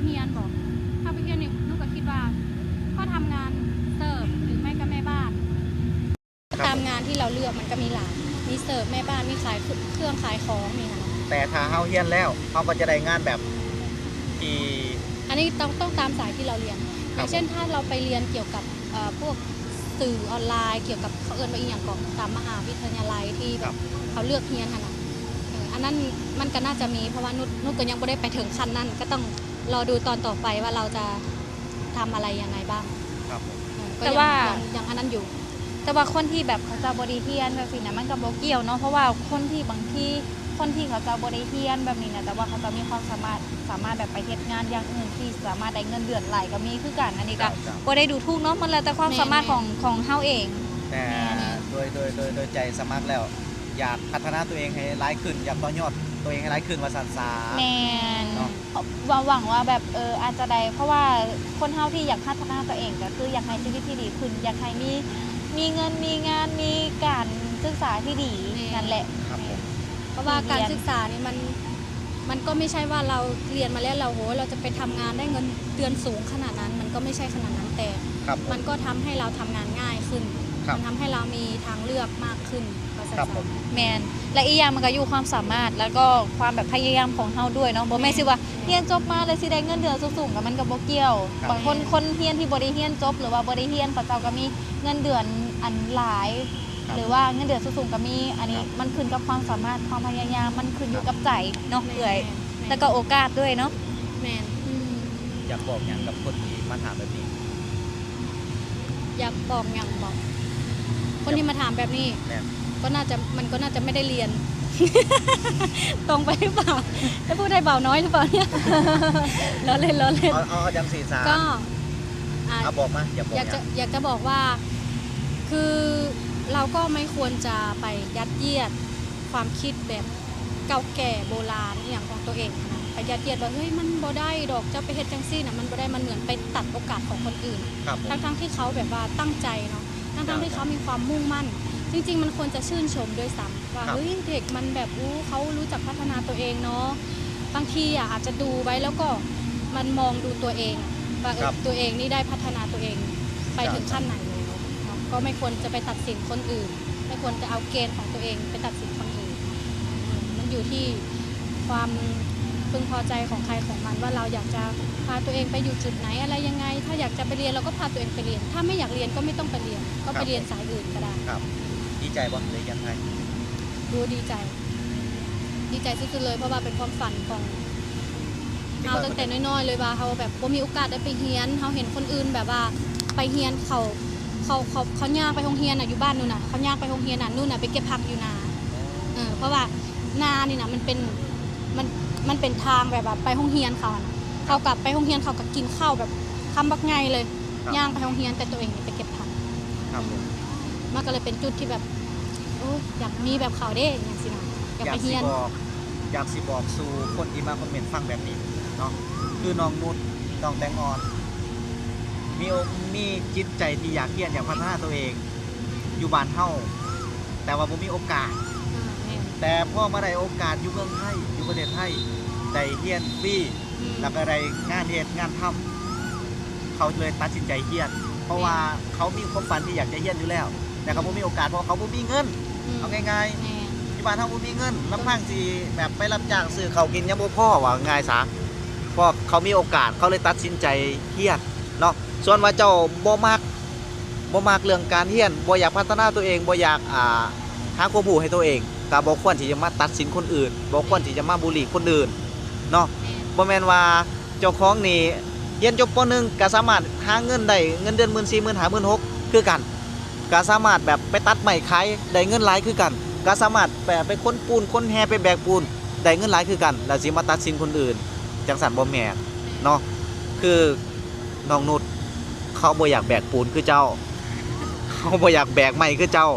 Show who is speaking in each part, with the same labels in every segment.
Speaker 1: เฮียนบอกถ้าไปเฮียนนี่นุกก็คิดว่าก็ทำงานเสิร์ฟหรือไม่ก็แม่บ้านตามงานที่เราเลือกมันก็มีหลายมีเสิร์ฟแม่บ้านมีขายเครื่องขายของมีค่ะ
Speaker 2: แต่ถ้าเฮาเฮียนแล้วเฮาก็จะได้งานแบบที่
Speaker 1: อันนี้ต้องตามสายที่เราเรียนอย่างเช่นถ้าเราไปเรียนเกี่ยวกับพวกสื่อออนไลน์เกี่ยวกับเขาเอิ้นว่าอีกอย่างก่อนตามมหาวิทยาลัยที่แบบเขาเลือกเฮียนค่ะอันนั้นมันก็น่าจะมีเพราะว่านุชก็ยังไม่ได้ไปถึงขั้นนั้นก็ต้องรอดูตอนต่อไปว่าเราจะทำอะไรยังไงบ้าง
Speaker 2: ครับ
Speaker 3: แต่ว่า
Speaker 1: ยังอันนั้นอยู่
Speaker 3: แต่ว่าคนที่แบบเขาจะบริเฮียนแบบนี้นะมันก็บ่เกี่ยวเนาะเพราะว่าคนที่บางที่คนที่เขาจะบริเฮียนแบบนี้นะแต่ว่าเขาจะมีความสามารถแบบไปเฮ็ดงานอย่างอื่นที่สามารถได้เงินเดือนไหลก็มีคือกันอันนี้ก็บ่ได้ดูถูกเนาะมันแล้วแต่ความสามารถของเฮาเอง
Speaker 2: แต่โดยใจสมัครแล้วอยากพัฒนาตัวเองให้ร้ายขึ้นอยากต่อยอดตัวเองให้ร้ายขึ้นว่าสันสา
Speaker 3: แม่นหวังว่าแบบอาจจะได้เพราะว่าคนเฮาที่อยากพัฒนาตัวเองก็คืออยากให้ชีวิตที่ดีขึ้นอยากให้มีเงินมีงานมีการศึกษาที่ดีนั่นแหละ
Speaker 1: เพราะว่าการศึกษานี่มันก็ไม่ใช่ว่าเราเรียนมาแล้วเราจะไปทำงานได้เงินเดือนสูงขนาดนั้นมันก็ไม่ใช่ขนาดนั้นแต่มันก็ทำให้เราทำงานง่ายขึ้นมันทำให้เรามีทางเลือกมากขึ้น
Speaker 3: แมนและอีกอย่างมันก็อยู่ความสามารถแล้วก็ความแบบพยายามของเฮาด้วยเนาะบ่แม่นสิว่าเรียนจบมาเลยสิได้เงินเดือนสูงๆก็มันก็บ่เกี่ยวบางคนเรียนที่บ่ได้เรียนจบหรือว่าบ่ได้เรียนเขาเจ้าก็มีเงินเดือนอันหลายหรือว่าเงินเดือนสูงๆก็มีอันนี้มันขึ้นกับความสามารถความพยายามมันขึ้นอยู่กับใจเนาะเอื้อยแล้วก็โอกาสด้วยเนาะ
Speaker 1: แม่น
Speaker 2: อยากบอกอย่างกับคนที่มาถามแบบนี้
Speaker 1: อยากบอกอย่างบอกคนที่มาถามแบบนี้มันก็น่าจะไม่ได้เรียน ตรงไปหรือเปล่าจะพูดได้เบาน้อยหรือเปล่าเนี่ยล้อเล่น
Speaker 2: เอาจังสีสา
Speaker 1: ก็
Speaker 2: บอกมา
Speaker 1: อยากจะบอกว่าคือเราก็ไม่ควรจะไปยัดเยียดความคิดแบบเก่าแก่โบราณอย่างของตัวเองนะไปยัดเยียดว่าเฮ้ยมันบ่ได้ดอกเจ้าไปเฮ็ดจังซี่นะมันบ่ได้มันเหมือนไปตัดโอกาสของคนอื่นทั้งที่เขาแบบว่าตั้งใจเนาะทั้งที่เขามีความมุ่งมั่นจริงๆมันควรจะชื่นชมด้วยซ้ำว่าเฮ้ยเด็กมันแบบเขารู้จักพัฒนาตัวเองเนาะบางทีอาจจะดูไว้แล้วก็มันมองดูตัวเองว่าตัวเองนี่ได้พัฒนาตัวเองไปถึงขั้นไหนแล้วก็ไม่ควรจะไปตัดสินคนอื่นไม่ควรจะเอาเกณฑ์ของตัวเองไปตัดสินคนอื่นมันอยู่ที่ความพึงพอใจของใครของมันว่าเราอยากจะพาตัวเองไปอยู่จุดไหนอะไรยังไงถ้าอยากจะไปเรียนเราก็พาตัวเองไปเรียนถ้าไม่อยากเรียนก็ไม่ต้องไปเรียนก็ไปเรียนสายอื่นก็ได้
Speaker 2: ดีใจบ่เลยยังไง
Speaker 1: ดูดีใจสุดๆเลยเพราะว่าเป็นความฝันของเราตั้งแต่น้อยๆเลยว่าเขาแบบว่ามีโอกาสได้ไปเรียนเขาเห็นคนอื่นแบบว่าไปเรียนเขาย่างไปโรงเรียนอยู่บ้านนู่นน่ะเขาย่างไปโรงเรียนนู่นน่ะไปเก็บผักอยู่นาเพราะว่านานี่นะมันเป็นทางแบบไปโรงเรียนเขากลับไปโรงเรียนเขาก็กินข้าวแบบคำบักไงเลยย่างไปโรงเรียนแต่ตัวเองไปเก็บผักมันก็เลยเป็นจุดที่แบบอยากมีแบบเขาได้อย่างสินะอยากไปเรียน
Speaker 2: อยากสิบอกสู่คนที่มาคอมเมนต์ฟังแบบนี้เนาะคือน้องนุชน้องแตงอ่อนมีจิตใจที่อยากเรียนอยากพัฒนาตัวเองอยู่บ้านเฮาแต่ว่าบ่มีโอกาสแต่พอมาได้โอกาสอยู่เมืองไทยอยู่ประเทศไทยได้เรียนฟรีแล้วก็ได้งานเฮ็ดงานทำเขาเลยตัดสินใจเรียนเพราะว่าเขามีความฝันที่อยากจะเรียนอยู่แล้วแต่เขาบ่มีโอกาสเพราะเขาบ่มีเงินเอาง่ายๆที่บ้านเฮาบ่มีเงินลำพังสิแบบไปรับจ้างซื้อข้าวกินยังบ่พอว่าง่ายซะเพราะเขามีโอกาสเขาเลยตัดสินใจเรียนเนาะส่วนว่าเจ้าบ่มักเรื่องการเรียนบ่อยากพัฒนาตัวเองบ่อยากหาความรู้ให้ตัวเองก็บ่ควรที่จะมาตัดสินคนอื่นบ่ควรที่จะมาบูลลี่คนอื่นเนาะบ่แม่นว่าเจ้าของนี่เรียนจบป .1 ก็สามารถหาเงินได้เงินเดือน 14,000 56,000 คือกันก็สามารถแบบไปตัดไม้ขายได้เงินหลายคือกันก็สามารถไปค้นปูนค้นแฮไปแบกปูนได้เงินหลายคือกันแล้วสิมาตัดสินคนอื่นจังซั่นบ่แม่นเนาะคือน้องนุชเขาบ่อยากแบกปูนคือเจ้าเขาบ่อยากแบกไม้คือเจ้า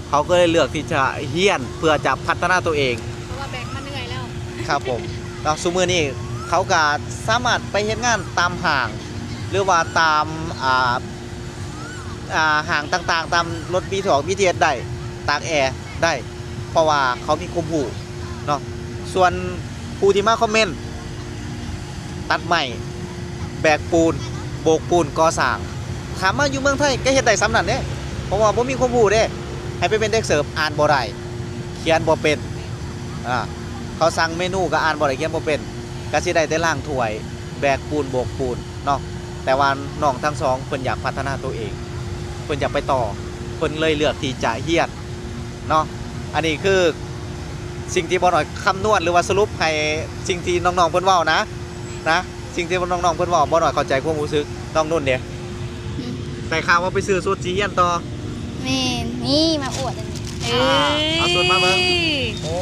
Speaker 2: เขาก็เลยเลือกที่จะเรียนเพื่อจะพัฒนาตัวเอง
Speaker 1: เพราะว่าแบกมันเหนื่อยแล้ว
Speaker 2: ครับผมแล้วซุมื้อนี้เขาก็สามารถไปเฮ็ดงานตามห้างหรือว่าตามห้างต่างๆตามรถ BTS ได้ตากแอร์ได้เพราะว่าเขามีความรู้เนาะส่วนผู้ที่มาคอมเมนต์ตัดใหม่ แบกปูนโบกปูนก่อสร้างถามมาอยู่เมืองไทยก็เฮ็ดได้ซ้ำนั่นเด้เพราะว่าบ่มีความรู้เด้ให้ไปเป็นเด็กเสิร์ฟอ่านบ่ได้เขียนบ่เป็นเขาสั่งเมนูก็อ่านบ่ได้เขียนบ่เป็นก็สิได้แต่ล้างถ้วยแบกปูนโบกปูนเนาะแต่ว่าน้องทั้งสองเพิ่นอยากพัฒนาตัวเองเพิ่นอยากไปต่อเพิ่นเลยเลือกที่จะเฮียนเนาะอันนี้คือสิ่งที่บ่หน่อยคำนวณหรือว่าสรุปให้สิ่งที่น้องๆเพิ่นเว้านะสิ่งที่น้องๆเพิ่นเว้าบ่หน่อยเข้าใจความรู้สึกน้องนุ่นเด้แต่ข่าวว่าไปซื้อสูตรสิเฮียนต่อ
Speaker 4: แม่นนี่มาอวดอันนี้
Speaker 2: เอาส่วนมาเบิ่ง โอ้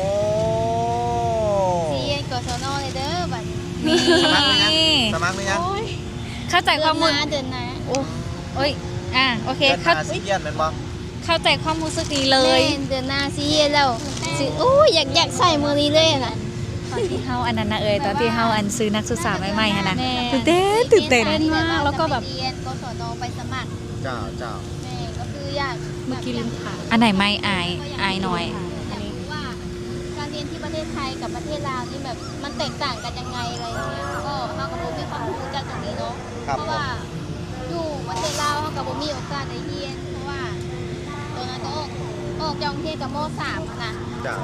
Speaker 4: ซีเอ็นกศนเลยเด้อบัดนี้
Speaker 2: สมัครหรือยังสมัครหรือยัง
Speaker 3: เข้าใจความ
Speaker 4: เดื
Speaker 3: รู้
Speaker 4: อนหน้าเดือนหน้า
Speaker 3: โอ้ยโอเค
Speaker 2: เดือนหน้าสิเฮียนแม่นบ่
Speaker 3: เข้าใจความรู้สึกนี้เลย
Speaker 4: แม่นเดือนหน้าซีเอ็นแล้วสิอยากใส่มือนี้เลยน่ะ
Speaker 3: ตอนที่เฮาอันนั้นนะตอนที่เฮาอันซื้อนักศึกษาใหม่ๆหั่นนะ
Speaker 4: แม่
Speaker 3: ตื่นเต้น
Speaker 1: แล้วก็แบบ
Speaker 4: เรียนกศนไปสมัคร
Speaker 2: เจ้า
Speaker 4: แม่ก็คืออยาก
Speaker 1: เมื่อกี้ลืมถาม
Speaker 3: อันไหนไม่อายน้อย
Speaker 4: อยากรู้ว่าการเรียนที่ประเทศไทยกับประเทศลาวนี่แบบมันแตกต่างกันยังไงอะไรอย่างเงี้ยก็เฮากับบ่มีความรู้จากตรงนี้เนาะ
Speaker 2: ครับ
Speaker 4: เพราะว่าอยู่ประเทศลาวเฮากับบ่มีโอกาสได้เรียนเพราะว่าตอนนั้นก็ออกจากโรงเรียนกับม .3 อะนะ
Speaker 2: เจ้า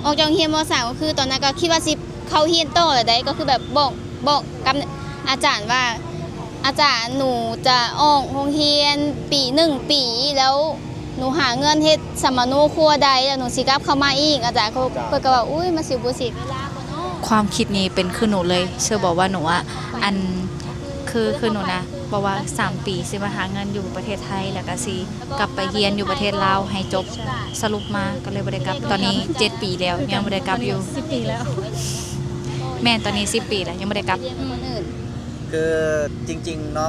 Speaker 4: ออกจากโรงเรียนม .3 ก็คือตอนนั้นก็คิดว่าสิเข้าเรียนต่อเลยได้ก็คือแบบบอกกับอาจารย์ว่า อาจารย์หนูจะออกโรงเรียนปี1 ปีแล้วหนูหาเงินเฮ็ดสัมมโนครัวใดแล้วหนูสิกลับเข้ามาอีกอาจารย์เขาเพิ่นก็ว่าอุ้ยมันสิบ่เสียเวลาบ่เนาะ
Speaker 3: ความคิดนี้เป็นคือหนูเลยเชื่อบอกว่าหนูอะอันคือหนูนะบอกว่า3 ปีสิมาหาเงินอยู่ประเทศไทยแล้วก็สิกลับไปเรียนอยู่ประเทศลาวให้จบสรุปมาก็เลยบ่ได้กลับตอนนี้7 ปีแล้วยังบ่ได้กลับอยู่
Speaker 1: 10 ปีแล้ว
Speaker 3: แม่นตอนนี้10 ปีแล้วยังบ่ได้กลับ
Speaker 4: เรียนกับคนอื่น
Speaker 2: คือจริงๆน้อ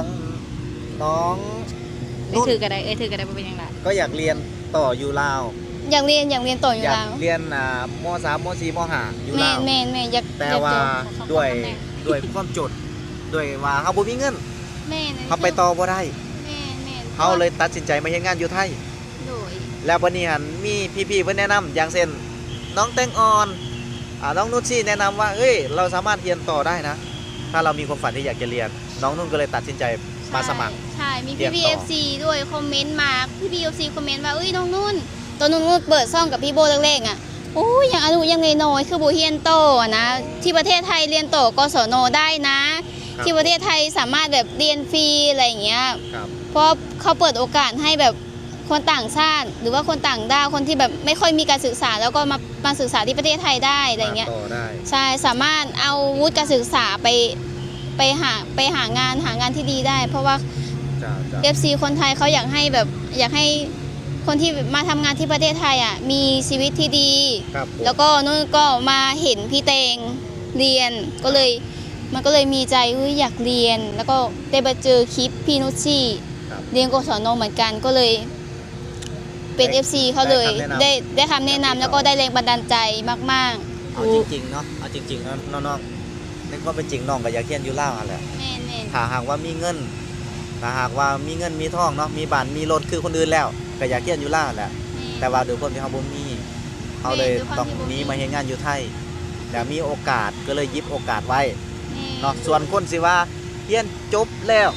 Speaker 2: ง
Speaker 3: ถือก็ได้ถือก็ได้บ่เป็นหยังล่ะ
Speaker 2: ก็อยากเรียนต่ออยู่ลาว
Speaker 4: อยากเรียนต่ออยู่
Speaker 2: อยาก
Speaker 4: แล้ว
Speaker 2: เรียนม .3 ม .4 ม .5 อยู่
Speaker 4: แม่
Speaker 2: ลาว
Speaker 4: แม่แม่อยาก
Speaker 2: แต่ว่าด้วยความจนด้วยว่าเฮาบ่มีเงิน
Speaker 4: แม่
Speaker 2: เฮาไปต่อบ่ได้
Speaker 4: แม่
Speaker 2: เฮาเลยตัดสินใจมาเฮ็ดงานอยู่ไทย
Speaker 4: โดย
Speaker 2: แล้ววันนี้หันมีพี่ๆเพิ่นแนะนำอย่างเช่นน้องแตงออนน้องนุชชี่แนะนำว่าเอ้ยเราสามารถเรียนต่อได้นะ ถ้าเรามีความฝันที่อยากจะเรียน น้องนุ่นก็เลยตัดสินใจมาสมัคร
Speaker 4: ใช่มี
Speaker 2: เรียนต่อ
Speaker 4: พี่ FC ด้วยคอมเมนต์มาพี่ FC คอมเมนต์ว่าเอ้ยน้องนุ่นตอนนุ่นเปิดซ่องกับพี่โบแรกๆอ่ะโอ้ยยังอายุยังน้อยๆคือโบเฮียนโตอะนะที่ประเทศไทยเรียนต่อกศนได้นะ
Speaker 2: ครับ
Speaker 4: ที่ประเทศไทยสามารถแบบเรียนฟรีอะไรอย่างเงี้ย
Speaker 2: ครับ
Speaker 4: เพราะเขาเปิดโอกาสให้แบบคนต่างชาติ หรือว่าคนต่างด้าวคนที่แบบไม่ค่อยมีการศึกษา แล้วก็มาศึกษาที่ประเทศไทยได้อะไรอย่างเงี้ย
Speaker 2: มาต่อได้
Speaker 4: ใช่สามารถเอาวุฒิการศึกษาไปหางานที่ดีได้ เพราะว่า
Speaker 2: จ้า
Speaker 4: FC คนไทยเขาอยากให้คนที่มาทำงานที่ประเทศไทยอ่ะมีชีวิตที่ดี
Speaker 2: ครับผม
Speaker 4: แล้วก็นู่นก็มาเห็นพี่เตงเรียนก็เลยมันก็เลยมีใจอยากเรียน แล้วก็ได้ไปเจอคลิปพี่นุชชี่
Speaker 2: ครับ
Speaker 4: เรียนกศนเหมือนกันก็เลยเป็น FC เขาเลยได้คำแนะนำแล้วก็ได้แรงบันดาลใจมาก
Speaker 2: เอาจริงๆเนาะเอาจริงๆแล้วน้องๆในความเป็นจริงน้องก็อยากเรียนอยู่ลาวนั่นแหละ
Speaker 4: ๆแม่น
Speaker 2: ถ้าหากว่ามีเงินมีทองเนาะมีบ้านมีรถคือคนอื่นแล้วก็อยากเรียนอยู่ลาวนั่นแหละ
Speaker 4: ๆ
Speaker 2: แต่ว่าด้วยความที่เฮาบ่มีเฮาเลยต้องหนีมาเฮ็ดงานอยู่ไทยแล้วมีโอกาสก็เลยหยิบโอกาสไว้เนาะส่วนคนสิว่าเรียนจบแล้ว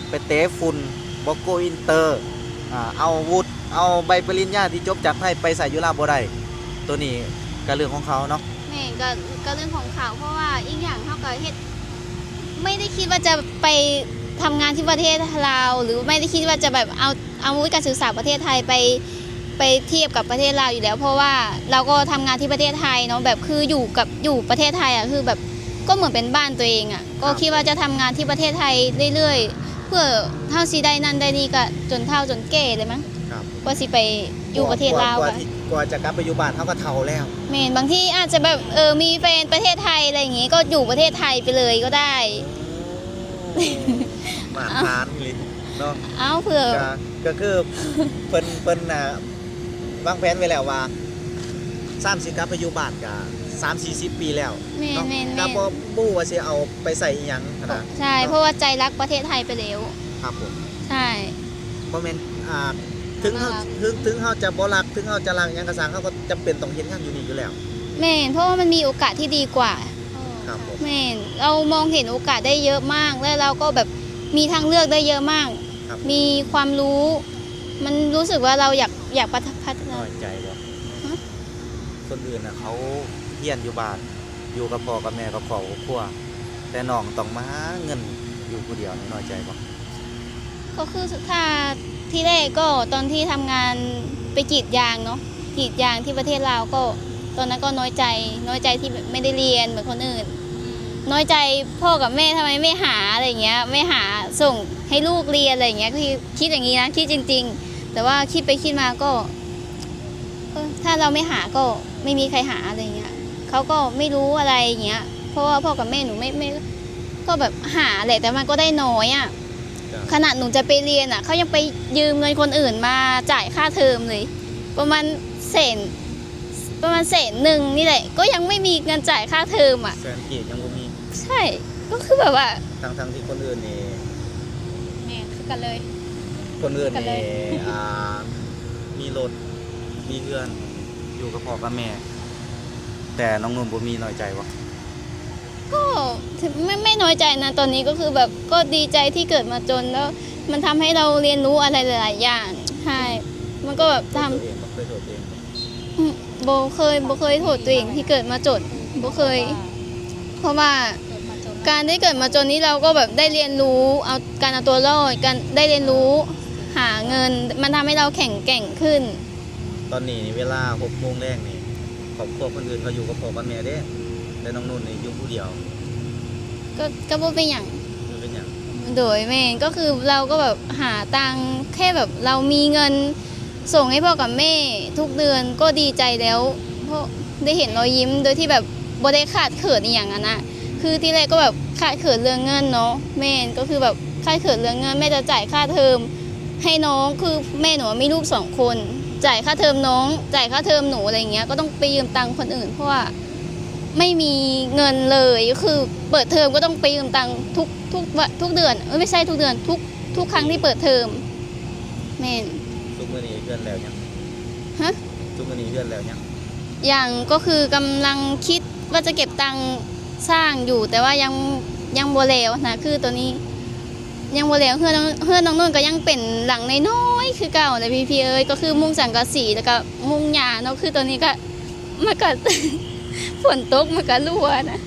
Speaker 2: ไปเตะฝุ่นบ่โกอินเตอร์เอาวุฒิเอาใบปริญญาที่จบจากไทยไปใส่อยู่ลาวบ่ได้ตัวนี้ก็เรื่องของเขาเนาะ
Speaker 4: แม่ก็เรื่องของเขาเพราะว่าอีกอย่างเขาก็เฮ็ดไม่ได้คิดว่าจะไปทำงานที่ประเทศลาวหรือไม่ได้คิดว่าจะแบบเอาวุฒิการศึกษาประเทศไทยไปเทียบกับประเทศลาวอยู่แล้ว เพราะว่าเราก็ทำงานที่ประเทศไทยเนาะแบบคืออยู่ประเทศไทยอ่ะคือแบบก็เหมือนเป็นบ้านตัวเองอ่ะก็คิดว่าจะทำงานที่ประเทศไทยเรื่อยๆเพื่อเท่าสิได้นั่นได้นี่ก็จนเท่าจนแก่เลยมั้ง
Speaker 2: ครับ
Speaker 4: ก็สิไปอยู่ประเทศลาว
Speaker 2: กว่า
Speaker 4: อะ
Speaker 2: กว่าจะกลับไปอยู่บ้านเฮาก็เฒ่าแล้ว
Speaker 4: เมนบางที่อาจจะแบบมีแฟนประเทศไทยอะไรอย่างงี้ก็อยู่ประเทศไทยไปเลยก็ได้
Speaker 2: มาทานนี่เนาะ
Speaker 4: เอ้าเผื่อ
Speaker 2: ก็คือเพิ่นวางแผนไว้แล้วว่า30กลับไปอยู่บ้านก็30-40 ปีแล้ว
Speaker 4: แม่น
Speaker 2: เนาะ
Speaker 4: แม่น
Speaker 2: ก็
Speaker 4: แม่น
Speaker 2: บ่รู้ว่าสิเอาไปใส่อีหยังขนาด
Speaker 4: ใช่เพราะว่าใจรักประเทศไทยไปแล้ว
Speaker 2: ครับผม
Speaker 4: ใช่
Speaker 2: บ่แม่นถึงเฮาถึงเฮาจะบ่รักถึงเฮาจะรักหยังก็สร้างเฮาก็จำเป็นต้องเฮ็ดงานอยู่นี่อยู่แล้ว
Speaker 4: แม่นเพราะว่ามันมีโอกาสที่ดีกว่า
Speaker 2: ครับผม
Speaker 4: แม่นเรามองเห็นโอกาสได้เยอะมาก แล้วเราก็แบบมีทางเลือกได้เยอะมาก
Speaker 2: ครับ
Speaker 4: มีความรู้ มันรู้สึกว่าเราอยากพัฒนา
Speaker 2: น้อยใจบ่
Speaker 4: ฮะ
Speaker 2: คนอื่นน่ะเขาเฮียนอยู่บ้านอยู่กับพ่อกับแม่กับครอบครัวแต่น้องต้องมาหาเงินอยู่ผู้เดียวนี่น้อยใจบ่
Speaker 4: ก็คือถ้าที่แรกก็ตอนที่ทำงานไปกรีดยางเนาะกรีดยางที่ประเทศลาวก็ตอนนั้นก็น้อยใจที่แบบไม่ได้เรียนเหมือนคนอื่น น้อยใจพ่อกับแม่ทำไมไม่หาอะไรอย่างเงี้ยไม่หาส่งให้ลูกเรียนอะไรอย่างเงี้ยคือคิดอย่างนี้นะคิดจริง ๆ แต่ว่าคิดไปคิดมาก็ถ้าเราไม่หาก็ไม่มีใครหาอะไรอย่างเงี้ยเขาก็ไม่รู้อะไรอย่างเงี้ยเพราะว่าพ่อกับแม่หนูไม่ก็แบบหาแหละแต่มันก็ได้น้อยอ่ะขนาดหนูจะไปเรียนอ่ะเขายังไปยืมเงินคนอื่นมาจ่ายค่าเทอมเลย ประมาณแสนหนึ่งนี่แหละก็ยังไม่มีเงินจ่ายค่าเทอมอ่ะ
Speaker 2: แฟนกีดยังบ่มี
Speaker 4: ใช่ก็คือแบบว่า
Speaker 2: ทั้งที่คนอื่นนี่
Speaker 1: แม่คือกันเลย
Speaker 2: คนอื่น
Speaker 1: กันเล
Speaker 2: นี่
Speaker 1: ย
Speaker 2: มีรถมีเรือนอยู่กับพ่อกับแม่ แต่น้องนุ่นบ่มีน้อยใจบ่
Speaker 4: ก็ไม่น้อยใจนะตอนนี้ก็คือแบบก็ดีใจที่เกิดมาจนแล้ว มันทำให้เราเรียนรู้อะไรหลายๆอย่างใช่มันก็แบบท
Speaker 2: ตัวเองบ่เคยโทษตัวเองบ่
Speaker 4: ำโบเคยโทษตัวเองที่เกิดมาจนโบเคย เพราะว่า
Speaker 1: เกิดมาจน
Speaker 4: การได้เกิดมาจนนี้เราก็แบบได้เรียนรู้เอาการเอาตัวรอดการได้เรียนรู้หาเงิน มันทำให้เราแข็งแกร่งขึ้น
Speaker 2: ตอนนี้นี่เวลา6 โมงแรกนี่ครอบครัวคนอื่นเขาอยู่กับพ่อกับแม่เด้แต่น้องนุ่นนี่อยู่ผู้เดียว
Speaker 4: ก็บ่เป็นอย่าง
Speaker 2: มันเป็นหยัง
Speaker 4: โดยแม่นก็คือเราก็แบบหาตังค์แค่แบบเรามีเงินส่งให้พ่อกับแม่ทุกเดือนก็ดีใจแล้วเพราะได้เห็นรอยยิ้มโดยที่แบบบ่ได้ขาดเขินอหย่างนั้นนะคือที่แรกก็แบบขาดเขินเรื่องเงินเนาะแม่นก็คือแบบขาดเขินเรื่องเงินแม่จะจ่ายค่าเทอมให้น้องคือแม่หนูมีลูก2 คนจ่ายค่าเทอมน้องจ่ายค่าเทอมหนูอะไรอย่างเงี้ยก็ต้องไปยืมตังค์คนอื่นเพราะว่าไม่มีเงินเลยก็คือเปิดเทอมก็ต้องไปยืมตังค์ทุกเดือนไม่ใช่ทุกเดือนทุกครั้งที่เปิดเทอมแม่น
Speaker 2: ทุกมื้อนี้เฮือนแล้วยัง
Speaker 4: ฮะ
Speaker 2: ทุกมื้อนี้เฮือนแล้วยัง
Speaker 4: อย่างก็คือกำลังคิดว่าจะเก็บตังค์สร้างอยู่ แต่ว่ายังบ่แล้วนะคือตัวนี้ยังบ่แล้วเพื่อนน้องนุ่นก็ยังเป็นหลังน้อยๆคือเก่าเลยพี่เอ้ยก็คือมุงสังกะสีแล้วก็มุงหญ้าเนาะคือตัวนี้ก็มันก็ ฝนตกมันก็รั่วนะ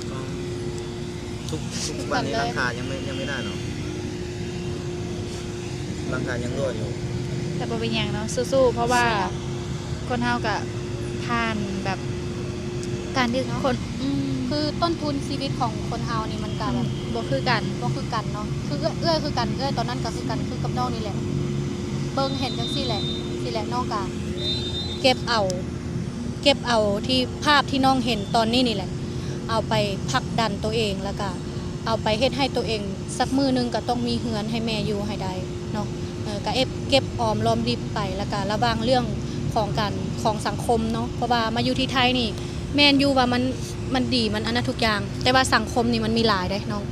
Speaker 2: ทุกวันนี้ราคายังไม่ได้เนาะราคายังรั่วอยู่
Speaker 3: แต่บ่เป็นหยังเนาะสู้ๆเพราะว่าคนเฮาก็ผ่านแบบการที่คน
Speaker 1: คือต้นทุนชีวิตของคนเฮานี่มันก็แบบ
Speaker 3: บ่คือกัน
Speaker 1: บ่คือกันเนาะคือเอื้อยคือกันเอื้อยตอนนั้นก็คือกันคือกับน้องนี่แหละเบิ่งเห็นจังซี่แหละน้องก็เก็บเอาที่ภาพที่น้องเห็นตอนนี้นี่แหละ เอาไปผลักดันตัวเองแล้วก็เอาไปเฮ็ดให้ตัวเองสักมื้อนึงก็ต้องมีเฮือนให้แม่อยู่ให้ได้เนาะก็เก็บออมรอมริบไปแล้วก็ระวังเรื่องของสังคมเนาะเพราะว่ามาอยู่ที่ไทยนี่แม่นอยู่ว่ามันดีมันอันนั้นทุกอย่าง แต่ว่าสังคมนี่มันมีหลายได้น้อง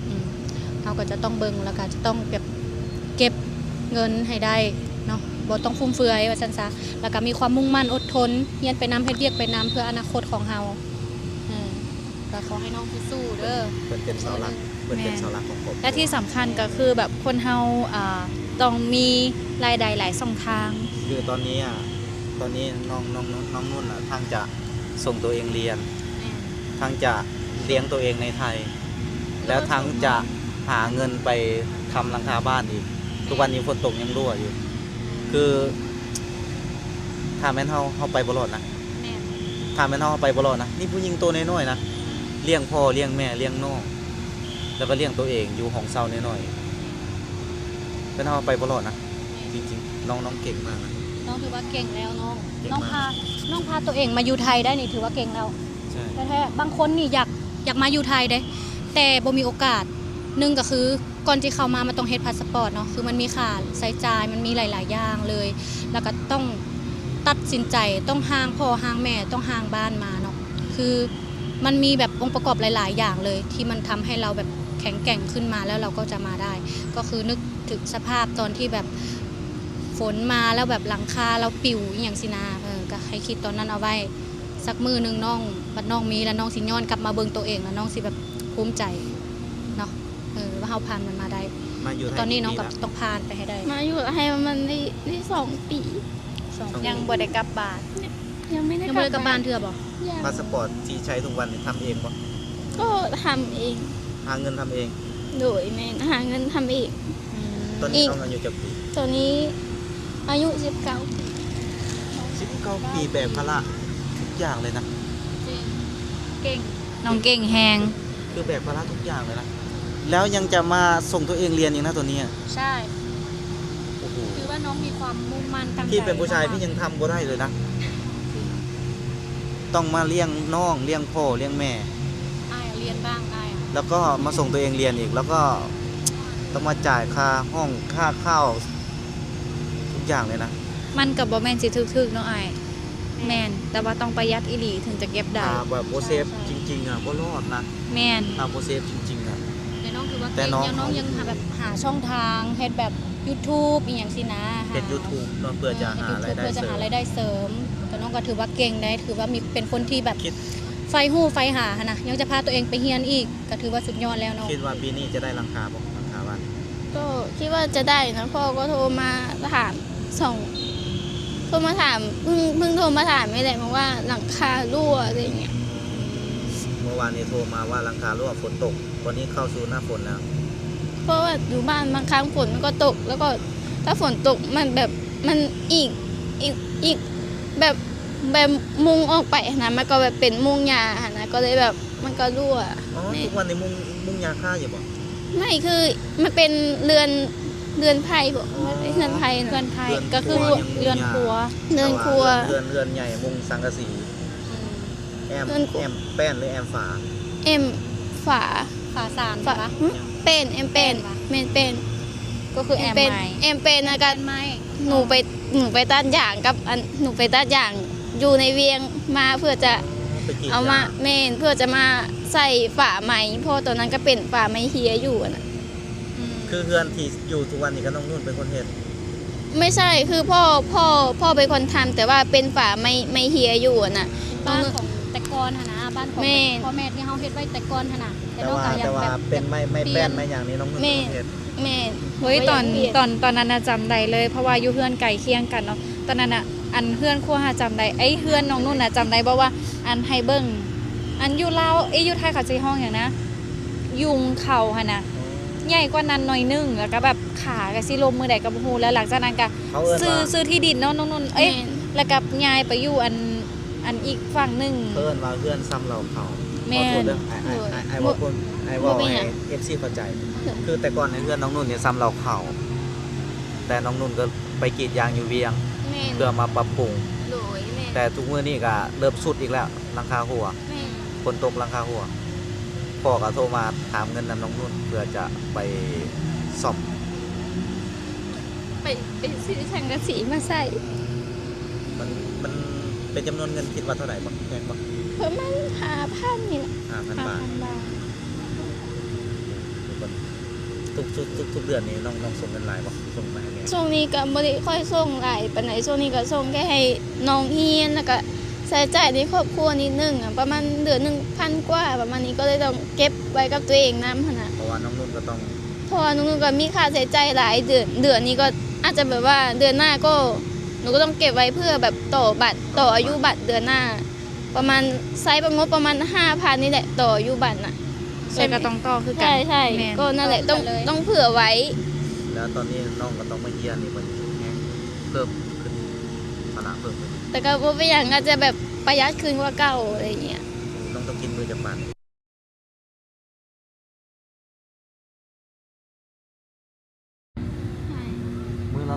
Speaker 1: เราก็จะต้องเบิ่งแล้วก็จะต้องแบบเก็บเงินให้ได้เนาะบ่ต้องฟุ่มเฟือยว่าซั่นซะแล้วก็มีความมุ่งมั่นอดทนเรียนไปนำเฮ็ดเวียกไปนำเพื่ออนาคตของเฮาก็ขอให้น้องสู้ๆเด้อ
Speaker 2: เพิ่นเป็นเสาหลักของผม
Speaker 3: และที่สำคัญก็คือแบบคนเฮาต้องมีรายได้หลายช่องทาง
Speaker 2: คือตอนนี้น้องนุ่นอ่ะทั้งจะส่งตัวเองเรียนทั้งจะเลี้ยงตัวเองในไทย แล้วทั้งจะหาเงินไปทำหลังคาบ้านอีกทุกวันนี้ฝนตกยังรั่วอยู่ คือถ้าแม่นเฮาไปบ่รอดนะ
Speaker 1: แม่
Speaker 2: ถ้าแม่นเฮาไปบ่รอดนะนี่ผู้หญิงตัวน้อยๆนะเลี้ยงพ่อเลี้ยงแม่เลี้ยงน้องแล้วก็เลี้ยงตัวเองอยู่ห้องเช่าน้อยๆเป็นเฮาไปบ่รอดนะจริงๆน้องเก่งมากนะ
Speaker 1: น้องถือว่าเก่งแล้วน้อง
Speaker 2: เก่ง
Speaker 1: น้อง
Speaker 2: มาก
Speaker 1: น้องพาตัวเองมาอยู่ไทยได้นี่ถือว่าเก่งแล้ว
Speaker 2: ใช่
Speaker 1: แท้ๆบางคนนี่อยากมาอยู่ไทยเด้ แต่บ่มีโอกาสหนึ่งก็คือก่อนที่เข้ามามันต้องเฮ็ดพาสปอร์ตเนาะคือมันมีค่าใช้จ่ายมันมีหลายๆอย่างเลย แล้วก็ต้องตัดสินใจต้องห่างพ่อห่างแม่ต้องห่างบ้านมาเนาะคือมันมีแบบองค์ประกอบหลาย ๆ อย่างเลย ที่มันทำให้เราแบบแข็งแกร่งขึ้นมาแล้วเราก็จะมาได้ ก็คือนึกถึงสภาพตอนที่แบบฝนมาแล้วแบบหลังคาเราปิวอหย่างสินะก็ให้คิดตอนนั้นเอาไว้สักมือหนึงน้องบัดน้องมีแล้วน้องสิย้อนกลับมาเบิ่งตัวเองแล้วน้องสิแบบ ภูมิใจเนาะว่าเฮาผ่านมันมาได้
Speaker 2: มาอยู่ไทย
Speaker 1: ตอนนี้น้อง
Speaker 2: กี่
Speaker 1: ก็
Speaker 2: ปีละ
Speaker 1: ต้องผ่านไปให้ได้
Speaker 4: มาอยู่ให้มันได้2 ปี
Speaker 3: ยังบ่ได้กลับบ้าน
Speaker 4: ยังไม่ได้
Speaker 1: ยังบ่ได้กลับบ้านเทื่อบ่
Speaker 4: ยัง
Speaker 2: พาสปอร์ตที่ใช้ทุกวันนี่ทำเองปะ
Speaker 4: ก็ทำเอง
Speaker 2: หาเงินทำเอง
Speaker 4: โดยแม่นหาเงินทำเอง
Speaker 2: ตอนนี้น้องอายุจะปี
Speaker 4: ตัวนี้อายุ19 ปี
Speaker 2: 19 ปีแบกภาระทุกอย่างเลยนะ
Speaker 1: เก่ง
Speaker 3: น้องเก่งแฮง
Speaker 2: คือแบกภาระทุกอย่างเลยนะแล้วยังจะมาส่งตัวเองเรียนอีกนะตัวนี้อะ
Speaker 1: ใช่
Speaker 2: โอ้โห
Speaker 1: คือว่าน้องมีความมุ่งมั่นตั้งใจ
Speaker 2: พี่เป็นผู้ชายพี่ยังทำบ่ได้เลยนะ ต้องมาเลี้ยงน้องเลี้ยงพ่อเลี้ยงแม่
Speaker 1: อ้ายเรียนบ้างอ้าย
Speaker 2: แล้วก็มาส่งตัวเองเรียนอีก แล้วก็ต้องมาจ่ายค่าห้องค่าข้าวทุกอย่างเลยนะ
Speaker 3: มันก็บ่แม่นสิถึกๆเนาะอ้ายแม่นแต่ว่าต้องประหยัดอีหลีถึงจะเก็บได้
Speaker 2: แบบโปรเซฟจริงๆอ่ะบ่รอดนะ
Speaker 3: แม่น
Speaker 2: โปรเซฟจริงๆอ่ะ
Speaker 1: แต่น้องคือว่า
Speaker 2: แต่
Speaker 1: เก่ง
Speaker 2: น้อง
Speaker 1: ยังน้องยังหาแบบหาช่องทางเฮ็ดแบบ YouTube อีหยังสินะ
Speaker 2: เฮ็ด YouTube เนาะเพื่อจะหารายได้
Speaker 1: เพื่อจะ
Speaker 2: เสริ
Speaker 1: หาม รายได้เสริม แต่น้องก็ถือว่าเก่งได้ถือว่ามีเป็นคนที่แบบ
Speaker 2: คิด
Speaker 1: ไฟหู้ไฟหาหั่นนะยังจะพาตัวเองไปเรียนอีกก็ถือว่าสุดยอดแล้วเนาะ
Speaker 2: คิดว่าปีนี้จะได้ราคาบ่ราคาบ้าน
Speaker 4: ก็คิดว่าจะได้นะพ่อก็โทรมาถามโทรมาถามเพิ่งโทรมาถามไม่แหละเพราะว่าหลังคารั่วอะไรอย่างเงี้ย
Speaker 2: เมื่อวานนี้โทรมาว่าหลังคารั่วฝนตกวันนี้เข้าสู่หน้าฝนแล้ว
Speaker 4: เพราะว่าอยู่บ้านบางครั้งฝนมันก็ตก แล้วก็ถ้าฝนตกมันแบบมันอีกแบบมุงออกไปนะมันก็แบบเป็นมุงหญ้านะก็เลยแบบมันก็รั่ว
Speaker 2: อ๋อ
Speaker 4: แม่
Speaker 2: ทุกวันนี้มุงยาฆ่าอยู่บ่
Speaker 4: ไม่คือมันเป็นเรือนไผ่บ่มันเป็นเรือนไผ่
Speaker 3: เพื่อ
Speaker 4: นะ
Speaker 3: นไทยก็คือเรือนครัว
Speaker 4: เรือนครัว
Speaker 2: เรือนใหญ่มุงสังกะสีแอม
Speaker 4: เรือนครัว
Speaker 2: แอมแป้นหรือแอมฝา
Speaker 4: เอ็มฝา
Speaker 1: ฝาสาร
Speaker 4: ฝา
Speaker 1: ปะ
Speaker 4: เป็นเอ็มเป็นเมนเป็น
Speaker 3: ก็คือแอม
Speaker 4: เป็น
Speaker 3: ใหม่
Speaker 4: เอ็มเป็นนะกั
Speaker 1: กัน นไหม
Speaker 4: หนูไปตัดอย่างกับหนูไปตัดอย่างอยู่ในเวียงมาเพื่อจะ
Speaker 2: ไปกรีด
Speaker 4: เอามาย
Speaker 2: ง
Speaker 4: เมนเพื่อจะมาใส่ฝาไหมเพราะตอนนั้นก็เป็นฝาไหมเฮียอยู่อะนะ
Speaker 2: คือเฮือนที่อยู่ทุกวันนี้ก็น้องนุ่นเป็นคนเฮ็ด
Speaker 4: ไม่ใช่คือพ่อเป็นคนทำแต่ว่าเป็นฝาไม่เฮียอยู่อะนะ
Speaker 1: บ้านของแต่กอนหนนะบ้านของ
Speaker 4: แม่
Speaker 1: พ่อแม่ที่เฮาเฮ็ดไว้แต่กอนหนนะแต่
Speaker 2: แต่
Speaker 1: น้อง
Speaker 2: ว่า
Speaker 1: ก็ยั
Speaker 2: แต่
Speaker 1: ง
Speaker 2: ว่า
Speaker 1: แบบ
Speaker 2: เป็นไม่แป้นไม่อย่างนี้น้องนุ่นเป็นคนเฮ็ด
Speaker 4: แม่น
Speaker 3: เฮ้ยตอน
Speaker 4: เปลี่ยน
Speaker 3: ตอนนั้นน่ะจำได้เลยเพราะว่าอยู่เฮือนไก่เคียงกันเนาะตอนนั้นน่ะอันเฮือนครัวหาจำได้ไอ้เฮือนน้องนุ่นน่ะจำได้บ่ว่าอันไฮเบิ้งอันอยู่ลาวอยู่ไทยเขาใช้ห้องอย่างนะ ยุงเข่าหั่นน่ะใหญ่กว่านั้นหน่อยนึงแล้วก็แบบขาก็สิลมมือใดก็บ่ฮู้แล้วหลังจากนั้นก็
Speaker 2: เขาเอิ้นว่า
Speaker 3: ซื้อที่ดินเนาะน้องนุ่นเอ้ย
Speaker 4: แม่น
Speaker 3: แล้วก็ย้ายไปอยู่อันอีกฝั่งหนึง
Speaker 2: เพิ่นว่าเฮือนซ้ำเราเขา
Speaker 3: แม่
Speaker 2: ขอโทษ
Speaker 3: น
Speaker 2: เด้อไอ้ว่าคนไอ้ว่าให้ FC เข้าใจ คือแต่ก่อนในเฮือนน้องนุ่นเนี่ยซ้ำเราเขาแต่น้องนุ่นก็ไปกรีดยางอยู่เวียง
Speaker 4: แม่น
Speaker 2: เพื่อมาปรับปรุง
Speaker 4: โดยแม่น
Speaker 2: แต่ทุกมื้อนี้ก็เริ่มสุดอีกแล้วหลังคาหัว
Speaker 4: แม่น
Speaker 2: ฝนตกหลังคาหัวพ่อก็โทรมาถามเงินนำน้องนุ่นเพื่อจะไปซ่อม
Speaker 4: ไปซื้อสังกะสีมาใส่
Speaker 2: มันเป็นจำนวนเงินคิดว่าเท่าไหร่บ่แพงบ่
Speaker 4: เพิ่มมัน5,000นี่แหละ
Speaker 2: 5,000 บาท
Speaker 4: 5,000 บาท
Speaker 2: ทุกเดือนนี้น้องส่งเงินหลายบ่ส่งมาให้แม่
Speaker 4: ช่วงนี้ก็บ่ได้ค่อยส่งหลายปานใดช่วงนี้ก็ส่งแค่ให้น้องเฮียนแล้วก็ใช้จ่ายในครอบครัวนิดนึงอะประมาณเดือนหนึง1,000 กว่าประมาณนี้ก็เลยต้องเก็บไว้กับตัวเองนำหั่นน่ะ
Speaker 2: เพราะว่าน้องนุ่นก็ต้อง
Speaker 4: เพราะว่าหนูก็มีค่าใช้จ่ายหลายเดือนนี้ก็อาจจะแบบว่าเดือนหน้าก็หนูก็ต้องเก็บไว้เพื่อแบบต่ออายุบัตรเดือนหน้า ประมาณไซส์ประงบประมาณ 5,000 นี่แหละต่ออายุบัตรน่ะ
Speaker 3: ใช่ก็ต้องต่อคือกั
Speaker 4: ใช่
Speaker 3: แม่น
Speaker 4: ก็นั่นแหละต้องเผื่อไว้
Speaker 2: แล้วตอนนี้น้องก็ต้องมาเรียนนี่มันแฮงเพิ่มขึ้นภาระเพิ่มขึ้น
Speaker 4: แต่ก็บ่เป็นอย่างอาจจะแบบประหยัดขึ้นกว่าเก่าอะไรอย่างเงี้ย
Speaker 2: น้องต้องกินมือจากปากมือละ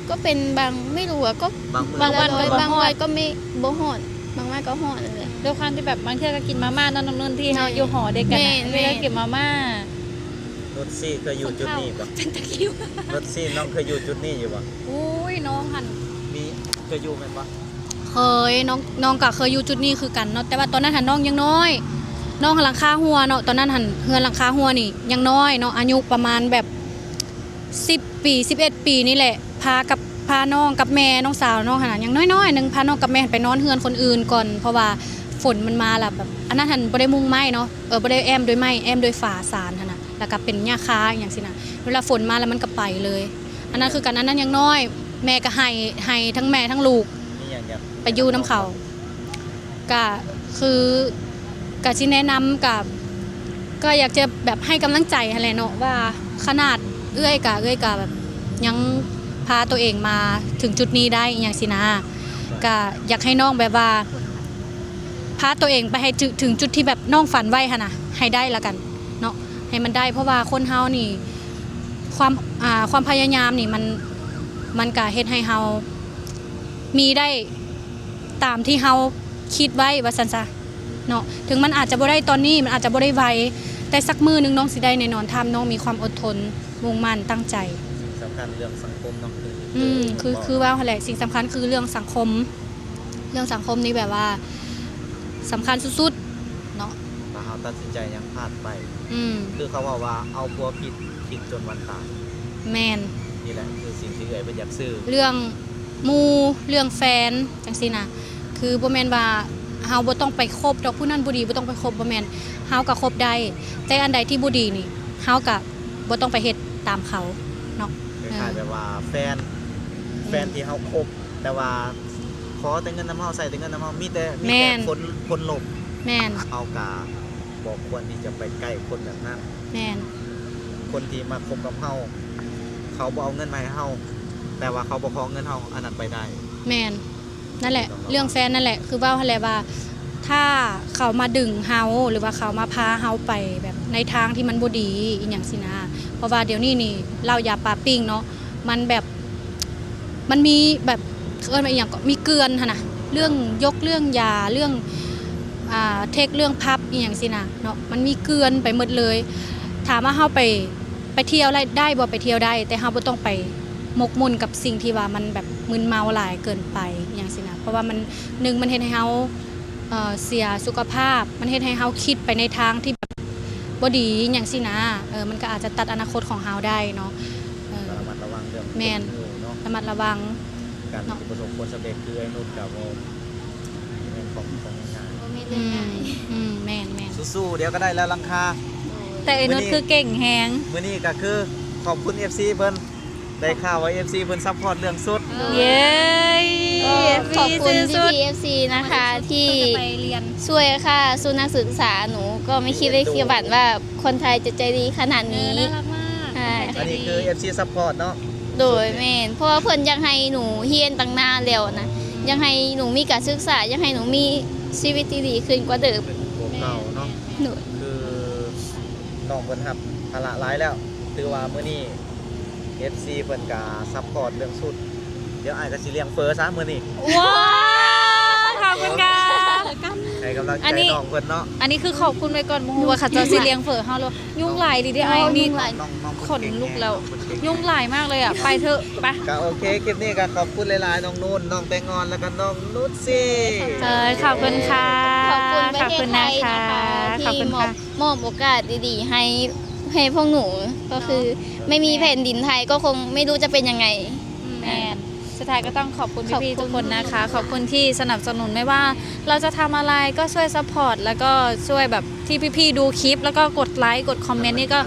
Speaker 4: ก็เป็นบางไม่รู้อะก็
Speaker 2: บางมือ
Speaker 3: บางวันก็
Speaker 4: บางวันก็ไม่บ่ฮอดบางวันก็ฮอดนั่นแหละ
Speaker 3: ด้วยความที่แบบบางเทื่อก็กินมาม่าเนาะน้องนุ่นที่เฮาอยู่หอเด็กกัน
Speaker 4: แม่
Speaker 3: น่ะ
Speaker 4: แม่
Speaker 3: เวลากินมาม่าร
Speaker 2: ถซี่เคยอยู่จุดนี้ป่ะ
Speaker 1: เป็นตะคริว
Speaker 2: รถซี่น้องเคยอยู่จุดนี้อยู่ป่ะ
Speaker 1: อุ้ยน้องหัน
Speaker 2: มีเคยอยู่ไหมป่ะ
Speaker 1: เคยน้องก็เคยอยู่จุดนี้คือกันเนาะแต่ว่าตอนนั้นหันน้องยังน้อย น้องหันหลังคาหัวเนาะตอนนั้นหันเฮือนหลังคาหัวนี่ยังน้อยเนาะอายุประมาณแบบ10 ปี11 ปีนี่แหละพาน้องกับแม่น้องสาวน้องหันยังน้อยๆหนึงพาน้องกับแม่ไปนอนเฮือนคนอื่นก่อนเพราะว่า ฝนมันมาล่ะแบบอันนั้นหันบ่ได้มุงไม้เนาะบ่ได้แอมด้วยไม้แอมด้วยฝาสารหั่นน่ะแล้วก็เป็นหญ้าคาอหย่างสินะเวลาฝนมาแล้วมันก็ไปเลย อันนั้นคือกันอันนั้นยังน้อยแม่ก็ให้ทั้งแม่ทั้งลูก
Speaker 2: มีอย่างอยาก
Speaker 1: ไปอยู่น้ำเขาก็คือกะที่แนะนำกับก็อยากจะแบบให้กำลังใจอะไรเนาะว่าขนาดเอื้อยกะแบบยังพาตัวเองมาถึงจุดนี้ได้อหย่างสินะก็อยากให้น้องแบบว่าพาตัวเองไปให้ถึงจุดที่แบบน้องฝันไว้ค่ะนะให้ได้ละกันเนาะให้มันได้เพราะว่าคนเฮานี่ความพยายามนี่มันก็เฮ็ดให้เฮามีได้ตามที่เฮาคิดไว้ว่าซั่นซะเนาะถึงมันอาจจะบ่ได้ตอนนี้มันอาจจะบ่ได้ไวแต่สักมื้อนึงน้องสิได้แน่นอนถ้าน้องมีความอดทนมุ่งมั่นตั้งใจ
Speaker 2: สำคัญเรื่องสังคมเนาะ
Speaker 1: คือว่าแหละสิ่งสำคัญคือเรื่องสังคมนี่แบบว่าสำคัญสุดๆเนาะ
Speaker 2: ถ้าเราตัดสินใจยังพลาดไป คือเขาบอกว่าเอาพัวผิดทิ้งจนวันตาย
Speaker 1: แมน
Speaker 2: นี่แหละคือสิ่งที่เอ่ยเป็นอยากซื้อ
Speaker 1: เรื่องหมู่เรื่องแฟนจังซี่นะคือบ่แม่นว่าเฮาบ่ต้องไปคบดอกผู้นั้นบ่ดีบ่ต้องไปคบบ่แม่นเฮาก็คบได้แต่อันใดที่บ่ดีนี่เฮาก็บ่ต้องไปเฮ็ดตามเขาเนาะ
Speaker 2: คล้ายๆแบบว่าแฟนที่เขาคบแต่ว่าขอแต่เงินน้ำเฮาใส่แต่เงินน้ำเฮามีแต่คนหลบ
Speaker 1: แม่น
Speaker 2: เอากาบอกควรที่จะไปใกล้คนแบบนั้น
Speaker 1: แม่น
Speaker 2: คนที่มาคบกับเฮาเขาบ่เอาเงินมาให้เฮาแต่ว่าเขาบ่ขอเงินเฮาอันนั้นไปได้
Speaker 1: แม่นนั่นแหละเรื่องแฟนนั่นแหละคือว่าหั่นแหละว่าถ้าเขามาดึงเฮาหรือว่าเขามาพาเฮาไปแบบในทางที่มันบ่ดีอีหยังสินะเพราะว่าเดี๋ยวนี้นี่เรายาปลาปิ้งเนาะมันแบบมันมีแบบเอิ้นว่าอีหยังก็มีเกลือนหั่นน่ะเรื่องยกเรื่องยาเรื่องเทคเรื่องพับอีหยังสินะเนาะมันมีเกลือนไปหมดเลยถามว่าเฮาไปเที่ยวได้บ่ไปเที่ยวได้แต่เฮาบ่ต้องไปหมกมุ่นกับสิ่งที่ว่ามันแบบมึนเมาหลายเกินไปอหย่างสินะเพราะว่ามันมันเฮ็ดให้เฮาเสียสุขภาพมันเฮ็ดให้เฮาคิดไปในทางที่แบบบ่ดีอหย่างสินะมันก็อาจจะตัดอนาคตของเฮาได้เนาะ
Speaker 2: ระมัดระวังเรื่อง
Speaker 1: แม่น
Speaker 2: เนาะ
Speaker 1: ระมัดระวัง
Speaker 2: การที่ประสบผลสำเร็จคือไอ้นุ่นกับโมเป็นของง่าย
Speaker 4: บ่มีเรื่องง่าย
Speaker 1: แม่น
Speaker 2: ๆสู้ๆเดี๋ยวก็ได้แล้วลังคา
Speaker 3: แต่ไอ้นุชคือเก่งแฮง
Speaker 2: มื้อนี้ก็คือขอบคุณ FC เพิ่นได้ข่าวว่า FC เพิ่นซัพพอร์ตเรื่องสุด
Speaker 3: เย้
Speaker 4: ขอบคุณ
Speaker 3: สุด
Speaker 4: พี่ FC นะคะที่
Speaker 1: จะไปเรียน
Speaker 4: ช่วยค่ะสู้นักศึกษาหนูก็ไม่คิดเลยคิดว่าคนไทยจะใจดีขนาดนี้
Speaker 1: น่ารักมาก
Speaker 4: ใช่
Speaker 2: อันนี้คือ FC ซัพพอร์ตเนาะ
Speaker 4: โดยแม่นเพราะว่าเพิ่นยังให้หนูเฮียนตั้งนานแล้วนะยังให้หนูมีการศึกษายังให้หนูมีชีวิตที่ดีขึ้นกว่าเดิม
Speaker 2: เป็นพวกเราเนาะ
Speaker 4: หนู
Speaker 2: คือน้องเพิ่นรับภาระหลายแล้วถือว่ามื้อนี้ FC เพิ่นก็ซัพพอร์ตเรื่องสุดเดี๋ยวอ้ายก็สิเลี้ยงเฟอซะมื้อนี้
Speaker 3: ว้าวขอบคุณค่ะ
Speaker 2: ให้กำลังใจ
Speaker 3: อันนี้
Speaker 2: น้องเพิ่นเนาะ
Speaker 3: อันนี้คือขอบคุณไว้ก่อนบ่ฮู้ว่าเขาเจ้าสิเลี้ยงเฝอเฮาแล้วยุ่งหลายดิเด้ไอ้นี่
Speaker 2: น้อง
Speaker 3: ขนลุกแล้ว ยุ่งหลายมากเลยอ่ะไปเถอะไป
Speaker 2: ก็โอเคคลิปนี้ก็ขอบคุณหลายๆน้องนุ่นน้องแตงงอนแล้วก็น้องนุชสิ
Speaker 3: ขอบคุณค่ะ
Speaker 4: ขอบคุณประเทศไทยนะคะ
Speaker 3: ขอบ
Speaker 4: ที่
Speaker 3: คุณ
Speaker 4: มอ
Speaker 3: ค่ะ
Speaker 4: บโอกาสดีๆให้พวกหนูก็คือไม่มีแผ่นดินไทยก็คงไม่รู้จะเป็นยังไง
Speaker 3: แมนสุดท้ายก็ต้องขอบคุณ
Speaker 4: ขอบคุณ
Speaker 3: พี่ๆทุกคนนะคะ ขอบคุณที่สนับสนุนไม่ว่าเราจะทำอะไรก็ช่วยซัพพอร์ตแล้วก็ช่วยแบบที่พี่ๆดูคลิป แล้วก็กดไลค์กดคอมเมนต์นี่ก็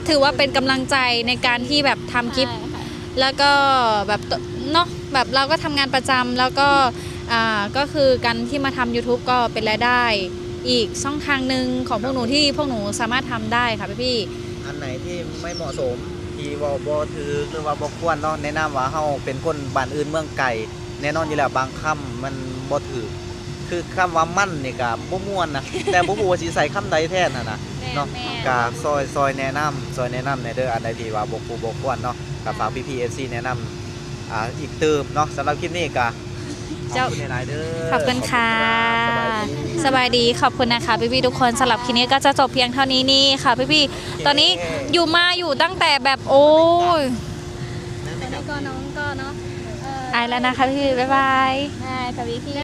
Speaker 3: ถือว่าเป็นกำลังใจในการที่แบบทำคลิป
Speaker 4: ใช่ค่ะ
Speaker 3: แล้วก็แบบเนาะแบบเราก็ทำงานประจำแล้วก็ก็คือการที่มาทำ YouTube ก็เป็นรายได้อีกช่องทางหนึ่งของพวกหนูที่พวกหนูสามารถทำได้ค่ะพี่
Speaker 2: อันไหนที่ไม่เหมาะสมที่ว่าบ่ถือหรือว่าบ่ควรเนาะแนะนำว่าเฮาเป็นคนบ้านอื่นเมืองไกลแน่นอนอยู่แล้วบางคำมันบ่ถือคือคำว่ามั่นนี่ก็บ่ม่วนนะ แต่บ่ฮู้ว่าสิใส่คำใดแทนน่ะนะเนาะก็ซอยแนะนำในเด้ออันใดที่ว่าบ่ควรบ่ควรเนาะก็ฝากพี่ FC แนะนำอีกเติมเนาะสำหรับคลิปนี้ก็ขอบคุณหลายๆเด้อ
Speaker 3: ๆขอบคุณค่ะ
Speaker 2: สบายดี
Speaker 3: สบายดีขอบคุณนะคะพี่ๆทุกคนสำหรับคลิปนี้ก็จะจบเพียงเท่านี้นี่ค่ะพี่ๆตอนนี้อยู่ตั้งแต่แบบโอ้ย
Speaker 1: ตอนนี้ก็น้องก็เนาะ
Speaker 3: อายแล้วนะคะพี่บ๊ายบาย
Speaker 4: ได้ค่ะพี่